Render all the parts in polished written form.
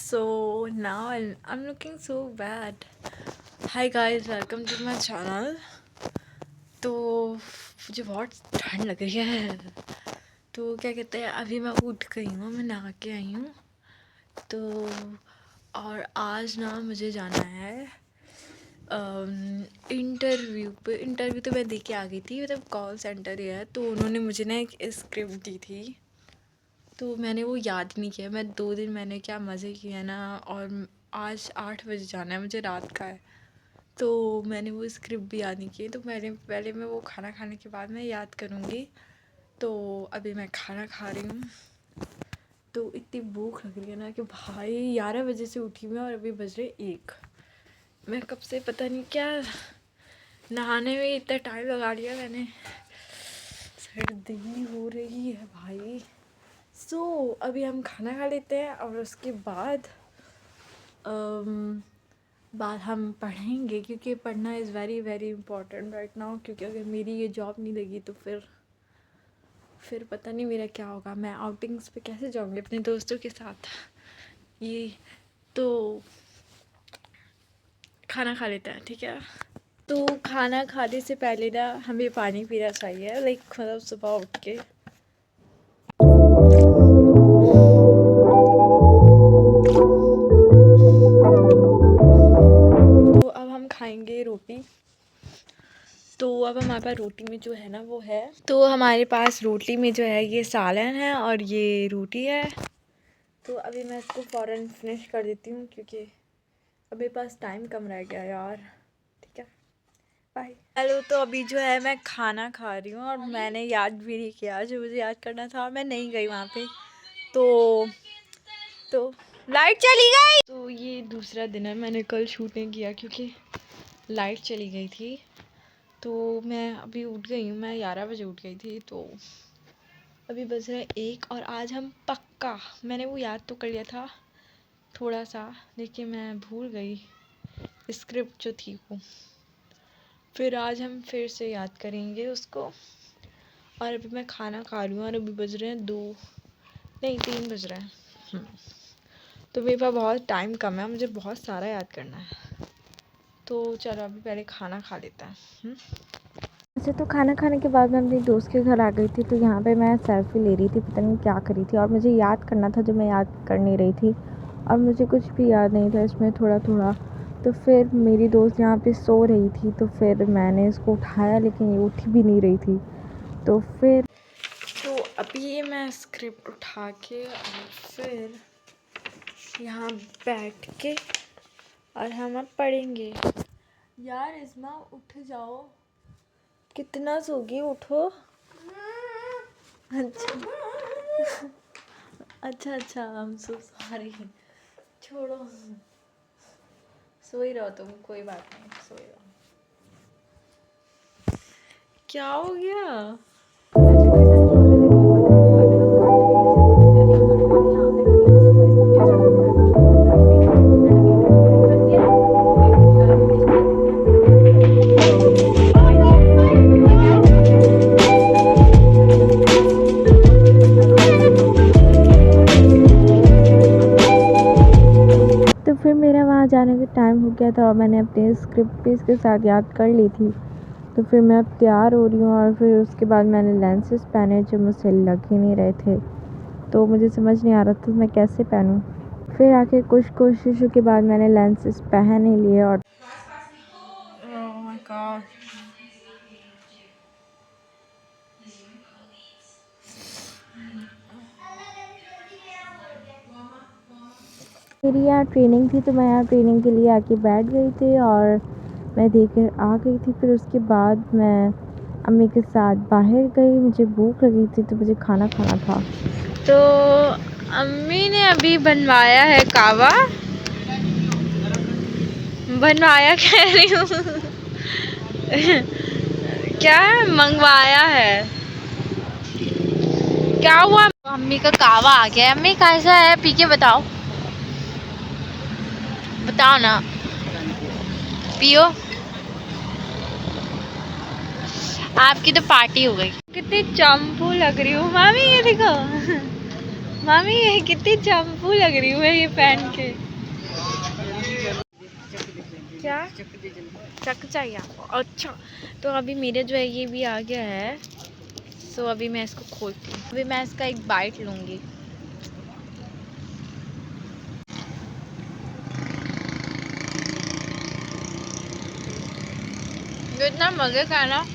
So now I'm looking so bad. Hi guys, welcome to my channel. तो मुझे बहुत ठंड लग रही है। तो क्या कहते हैं, अभी मैं उठ गई हूँ, मैं नहा के आई हूँ। तो और आज ना मुझे जाना है इंटरव्यू तो मैं दे के आ गई थी, मतलब कॉल सेंटर ही है। तो उन्होंने मुझे ना एक स्क्रिप्ट दी थी, तो मैंने वो याद नहीं किया। मैं 2 दिन मैंने क्या मज़े किए ना। और आज 8 बजे जाना है मुझे, रात का है। तो मैंने वो स्क्रिप्ट भी याद नहीं की। तो मैंने पहले मैं वो खाना खाने के बाद मैं याद करूँगी। तो अभी मैं खाना खा रही हूँ। तो इतनी भूख लग रही है ना कि भाई 11 बजे से उठी मैं और अभी बज रहे 1। मैं कब से पता नहीं क्या नहाने में इतना टाइम लगा लिया मैंने। सर्दी हो रही है भाई। अभी हम खाना खा लेते हैं और उसके बाद हम पढ़ेंगे, क्योंकि पढ़ना is very very important right now. क्योंकि अगर मेरी ये जॉब नहीं लगी तो फिर पता नहीं मेरा क्या होगा। मैं आउटिंग्स पे कैसे जाऊँगी अपने दोस्तों के साथ। ये तो खाना खा लेते हैं, ठीक है। तो खाना खाने से पहले ना हमें पानी पीना चाहिए, लाइक मतलब सुबह उठ के। तो अब हम खाएंगे रोटी। तो अब हमारे पास रोटी में जो है ना वो है, तो हमारे पास रोटी में जो है ये सालन है और ये रोटी है। तो अभी मैं इसको फ़ौरन फिनिश कर देती हूँ, क्योंकि अब मेरे पास टाइम कम रह गया यार। ठीक है, बाय। हेलो, तो अभी जो है मैं खाना खा रही हूँ और मैंने याद भी नहीं किया जो मुझे याद करना था, और मैं नहीं गई वहाँ पे। तो लाइट चली गई। तो ये दूसरा दिन है, मैंने कल शूट नहीं किया क्योंकि लाइट चली गई थी। तो मैं अभी उठ गई हूँ, मैं 11 बजे उठ गई थी। तो अभी बज रहा है 1, और आज हम पक्का, मैंने वो याद तो कर लिया था थोड़ा सा, लेकिन मैं भूल गई स्क्रिप्ट जो थी वो। फिर आज हम फिर से याद करेंगे उसको। और अभी मैं खाना खा रही हूँ और अभी बज रहे हैं 2, नहीं 3 बज रहे हैं। तो मेरे पास बहुत टाइम कम है, मुझे बहुत सारा याद करना है। तो चलो अभी पहले खाना खा लेता है। अच्छा, तो खाना खाने के बाद मैं अपनी दोस्त के घर आ गई थी। तो यहाँ पे मैं सेल्फ़ी ले रही थी, पता नहीं क्या करी थी, और मुझे याद करना था जो मैं याद कर नहीं रही थी, और मुझे कुछ भी याद नहीं था इसमें थोड़ा थोड़ा। तो फिर मेरी दोस्त यहाँ पे सो रही थी, तो फिर मैंने इसको उठाया, लेकिन ये उठी भी नहीं रही थी। तो अभी ये मैं स्क्रिप्ट उठा के और फिर यहाँ बैठ के और हम अब पढ़ेंगे। यार इस्मा उठ जाओ, कितना सोगी, उठो। अच्छा अच्छा, आई एम सो सॉरी। छोड़ो, सो ही रहो तुम, कोई बात नहीं, सो ही रहो। क्या हो गया? तो फिर मेरा वहाँ जाने का टाइम हो गया था और मैंने अपने स्क्रिप्ट भी इसके साथ याद कर ली थी। तो फिर मैं अब तैयार हो रही हूँ, और फिर उसके बाद मैंने लेंसेज पहने जो मुझसे लग ही नहीं रहे थे। तो मुझे समझ नहीं आ रहा था मैं कैसे पहनूँ। फिर आके कुछ कोशिशों के बाद मैंने लेंसेज पहन ही लिए। और ओह माय गॉड, मेरी यहाँ ट्रेनिंग थी, तो मैं यहाँ ट्रेनिंग के लिए आके बैठ गई थी और मैं देकर आ गई थी। फिर उसके बाद मैं अम्मी के साथ बाहर गई, मुझे भूख लगी थी तो मुझे खाना खाना था। तो अम्मी ने अभी बनवाया है कावा, बनवाया कह रही हूँ क्या मंगवाया है, क्या हुआ? अम्मी का कावा आ गया। अम्मी कैसा है, पी के बताओ, बताओ ना, पियो। आपकी तो पार्टी हो गई। कितनी चंपू लग रही हूँ मामी, ये देखो मामी ये कितनी चंपू लग रही हूँ मैं ये पहन के। क्या चक चाहिए आपको? अच्छा, तो अभी मेरे जो है ये भी आ गया है। सो अभी मैं इसको खोलती हूँ। अभी मैं इसका एक बाइट लूँगी। ये इतना मज़े का है ना,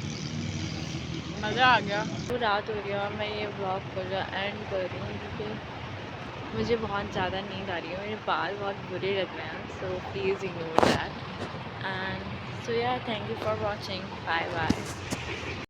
मज़ा आ गया। तो रात हो गया, मैं ये ब्लॉग को जो एंड कर रही हूँ क्योंकि मुझे बहुत ज़्यादा नींद आ रही है। मेरे बाल बहुत बुरे लग रहे हैं, so please ignore that and so yeah thank you for watching, bye bye.